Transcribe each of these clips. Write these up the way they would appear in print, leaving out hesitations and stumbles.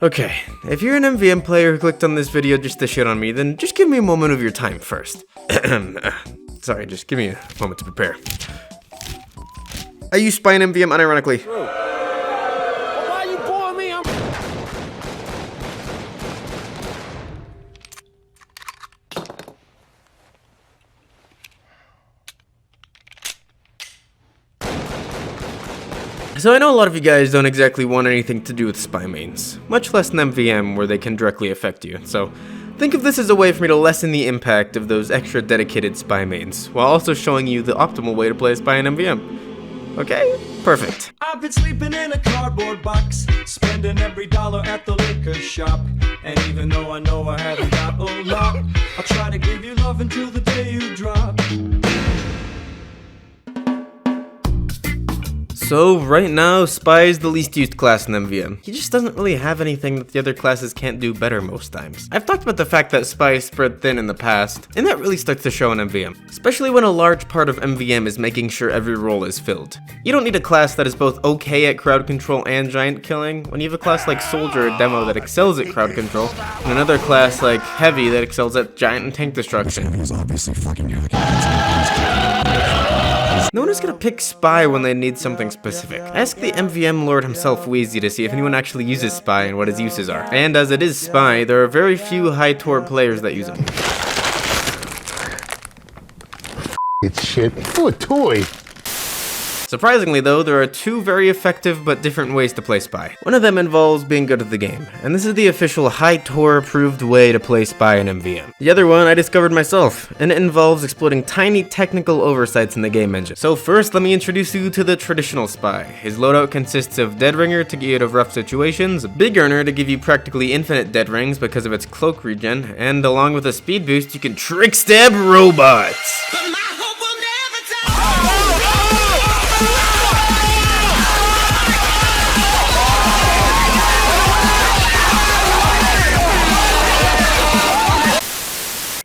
Okay, if you're an MvM player who clicked on this video just to shit on me, then just give me a moment of your time first. Sorry, just give me a moment to prepare. I use Spy in MvM unironically. Why you boring me? So I know a lot of you guys don't exactly want anything to do with spy mains, much less an MvM where they can directly affect you, so think of this as a way for me to lessen the impact of those extra dedicated spy mains, while also showing you the optimal way to play a spy in MvM. Okay? Perfect. I've been sleeping in a cardboard box, spending every dollar at the liquor shop. And even though I know I haven't got a lot, I'll try to give you love until the day you drop. So right now, Spy is the least used class in MvM. He just doesn't really have anything that the other classes can't do better most times. I've talked about the fact that Spy is spread thin in the past, and that really starts to show in MvM. Especially when a large part of MvM is making sure every role is filled. You don't need a class that is both okay at crowd control and giant killing, when you have a class like Soldier or Demo that excels at crowd control, and another class like Heavy that excels at giant and tank destruction. No one is gonna pick Spy when they need something specific. Ask the MvM Lord himself, Wheezy, to see if anyone actually uses Spy and what his uses are. And as it is Spy, there are very few high Tor players that use him. It's shit. Oh, a toy. Surprisingly though, there are two very effective but different ways to play Spy. One of them involves being good at the game, and this is the official high Tor approved way to play Spy in MvM. The other one I discovered myself, and it involves exploiting tiny technical oversights in the game engine. So first, let me introduce you to the traditional Spy. His loadout consists of Dead Ringer to get you out of rough situations, Big Earner to give you practically infinite dead rings because of its cloak regen, and along with a speed boost you can trick stab robots.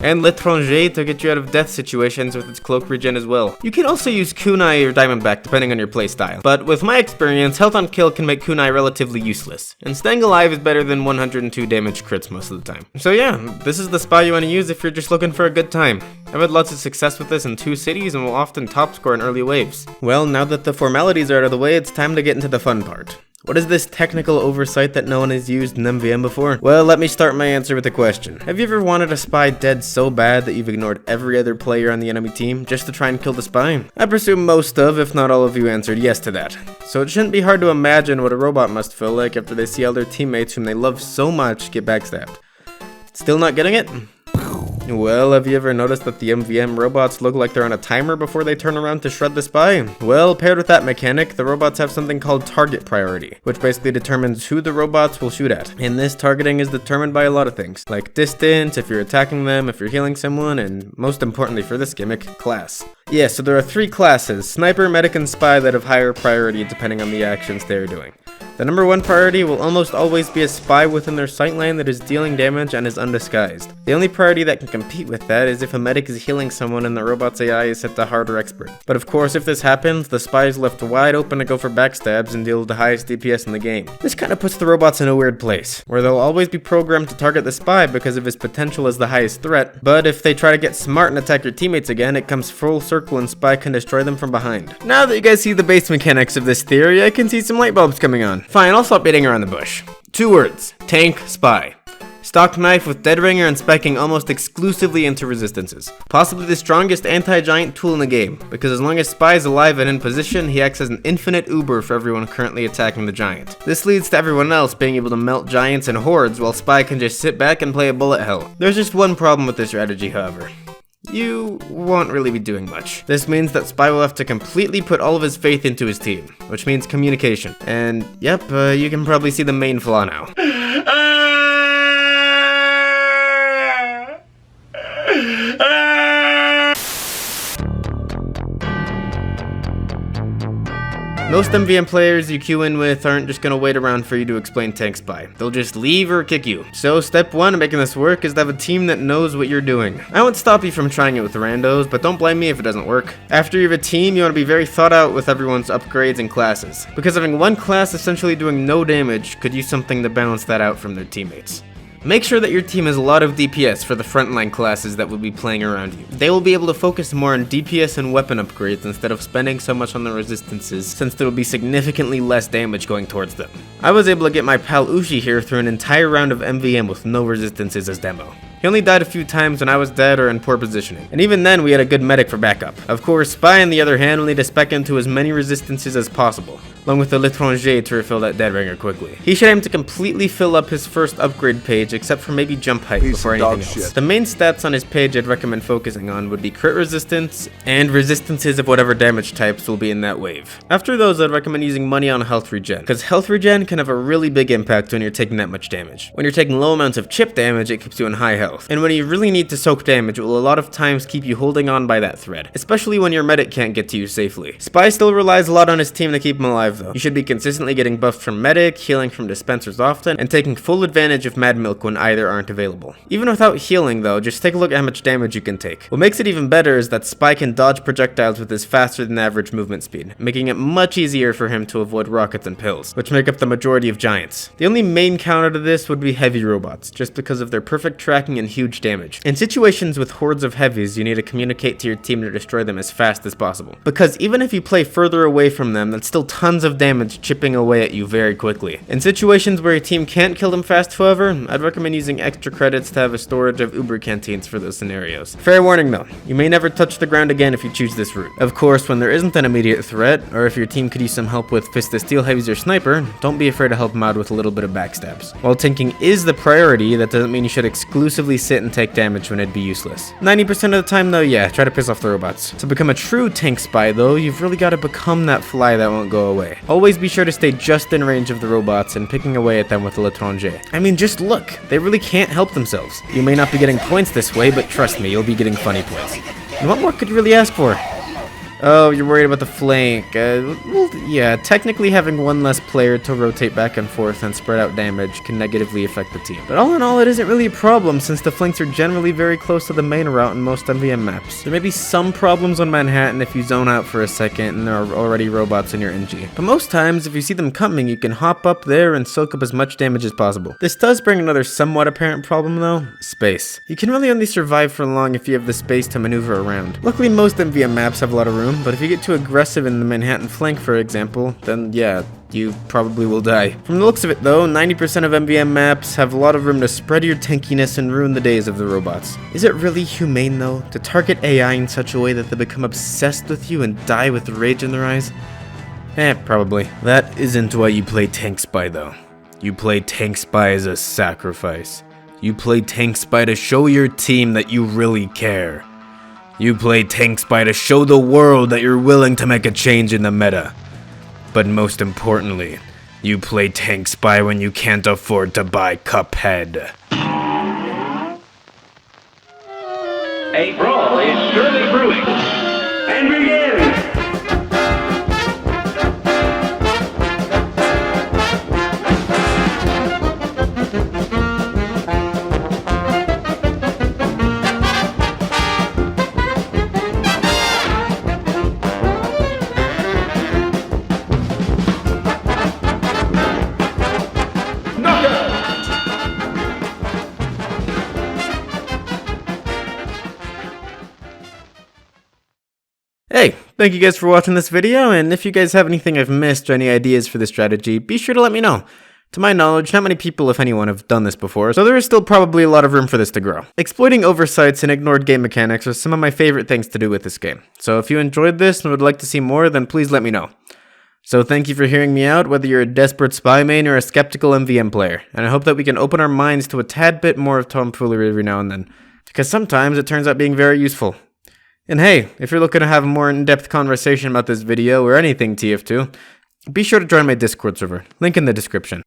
And L'étranger to get you out of death situations with its cloak regen as well. You can also use Kunai or Diamondback depending on your playstyle, but with my experience, health on kill can make Kunai relatively useless, and staying alive is better than 102 damage crits most of the time. So yeah, this is the Spy you want to use if you're just looking for a good time. I've had lots of success with this in 2 cities and will often top score in early waves. Well, now that the formalities are out of the way, it's time to get into the fun part. What is this technical oversight that no one has used in MvM before? Well, let me start my answer with a question. Have you ever wanted a spy dead so bad that you've ignored every other player on the enemy team just to try and kill the spy? I presume most of, if not all of you, answered yes to that. So it shouldn't be hard to imagine what a robot must feel like after they see all their teammates whom they love so much get backstabbed. Still not getting it? Well, have you ever noticed that the MvM robots look like they're on a timer before they turn around to shred the spy? Well, paired with that mechanic, the robots have something called target priority, which basically determines who the robots will shoot at. And this targeting is determined by a lot of things, like distance, if you're attacking them, if you're healing someone, and most importantly for this gimmick, class. Yeah, so there are 3 classes, Sniper, Medic, and Spy, that have higher priority depending on the actions they are doing. The number 1 priority will almost always be a spy within their sightline that is dealing damage and is undisguised. The only priority that can compete with that is if a medic is healing someone and the robot's AI is set to hard or expert. But of course, if this happens, the spy is left wide open to go for backstabs and deal with the highest DPS in the game. This kind of puts the robots in a weird place, where they'll always be programmed to target the spy because of his potential as the highest threat, but if they try to get smart and attack your teammates again, it comes full circle and Spy can destroy them from behind. Now that you guys see the base mechanics of this theory, I can see some light bulbs coming on. Fine, I'll stop beating around the bush. 2 words. Tank, Spy. Stock knife with Dead Ringer and spiking almost exclusively into resistances. Possibly the strongest anti-giant tool in the game, because as long as Spy is alive and in position, he acts as an infinite Uber for everyone currently attacking the giant. This leads to everyone else being able to melt giants and hordes, while Spy can just sit back and play a bullet hell. There's just one problem with this strategy, however. You won't really be doing much. This means that Spy will have to completely put all of his faith into his team, which means communication. And yep, you can probably see the main flaw now. Most MvM players you queue in with aren't just gonna wait around for you to explain tank spy. They'll just leave or kick you. So step 1 in making this work is to have a team that knows what you're doing. I won't stop you from trying it with randos, but don't blame me if it doesn't work. After you have a team, you want to be very thought out with everyone's upgrades and classes, because having one class essentially doing no damage could use something to balance that out from their teammates. Make sure that your team has a lot of DPS for the frontline classes that will be playing around you. They will be able to focus more on DPS and weapon upgrades instead of spending so much on the resistances, since there will be significantly less damage going towards them. I was able to get my pal Ushi here through an entire round of MvM with no resistances as demo. He only died a few times when I was dead or in poor positioning, and even then we had a good medic for backup. Of course, Spy on the other hand will need to spec into as many resistances as possible, along with the L'étranger to refill that dead ringer quickly. He should aim to completely fill up his first upgrade page except for maybe jump height before anything else. The main stats on his page I'd recommend focusing on would be crit resistance and resistances of whatever damage types will be in that wave. After those, I'd recommend using money on health regen, because health regen can have a really big impact when you're taking that much damage. When you're taking low amounts of chip damage, it keeps you in high health. And when you really need to soak damage, it will a lot of times keep you holding on by that thread, especially when your medic can't get to you safely. Spy still relies a lot on his team to keep him alive though. You should be consistently getting buffed from medic, healing from dispensers often, and taking full advantage of mad milk when either aren't available. Even without healing though, just take a look at how much damage you can take. What makes it even better is that Spy can dodge projectiles with his faster than average movement speed, making it much easier for him to avoid rockets and pills, which make up the majority of giants. The only main counter to this would be heavy robots, just because of their perfect tracking and huge damage. In situations with hordes of heavies, you need to communicate to your team to destroy them as fast as possible, because even if you play further away from them, that's still tons of damage chipping away at you very quickly. In situations where your team can't kill them fast, however, I'd recommend using extra credits to have a storage of Uber canteens for those scenarios. Fair warning though, you may never touch the ground again if you choose this route. Of course, when there isn't an immediate threat, or if your team could use some help with Fist of Steel heavies or sniper, don't be afraid to help them out with a little bit of backstabs. While tanking is the priority, that doesn't mean you should exclusively sit and take damage when it'd be useless. 90% of the time though, yeah, try to piss off the robots. To become a true tank spy though, you've really got to become that fly that won't go away. Always be sure to stay just in range of the robots and picking away at them with the L'Étranger. I mean, just look, they really can't help themselves. You may not be getting points this way, but trust me, you'll be getting funny points. And what more could you really ask for? Oh, you're worried about the flank. Well, yeah, technically having one less player to rotate back and forth and spread out damage can negatively affect the team. But all in all, it isn't really a problem since the flanks are generally very close to the main route in most MvM maps. There may be some problems on Manhattan if you zone out for a second and there are already robots in your NG. But most times, if you see them coming, you can hop up there and soak up as much damage as possible. This does bring another somewhat apparent problem though, space. You can really only survive for long if you have the space to maneuver around. Luckily, most MvM maps have a lot of room, but if you get too aggressive in the Manhattan flank, for example, then yeah, you probably will die. From the looks of it though, 90% of MvM maps have a lot of room to spread your tankiness and ruin the days of the robots. Is it really humane though, to target AI in such a way that they become obsessed with you and die with rage in their eyes? Probably. That isn't why you play Tank Spy though. You play Tank Spy as a sacrifice. You play Tank Spy to show your team that you really care. You play Tank Spy to show the world that you're willing to make a change in the meta. But most importantly, you play Tank Spy when you can't afford to buy Cuphead. A brawl is surely brewing. And begin! Hey, thank you guys for watching this video, and if you guys have anything I've missed or any ideas for this strategy, be sure to let me know. To my knowledge, not many people, if anyone, have done this before, so there is still probably a lot of room for this to grow. Exploiting oversights and ignored game mechanics are some of my favorite things to do with this game, so if you enjoyed this and would like to see more, then please let me know. So thank you for hearing me out, whether you're a desperate spy main or a skeptical MvM player, and I hope that we can open our minds to a tad bit more of tomfoolery every now and then, because sometimes it turns out being very useful. And hey, if you're looking to have a more in-depth conversation about this video or anything TF2, be sure to join my Discord server, link in the description.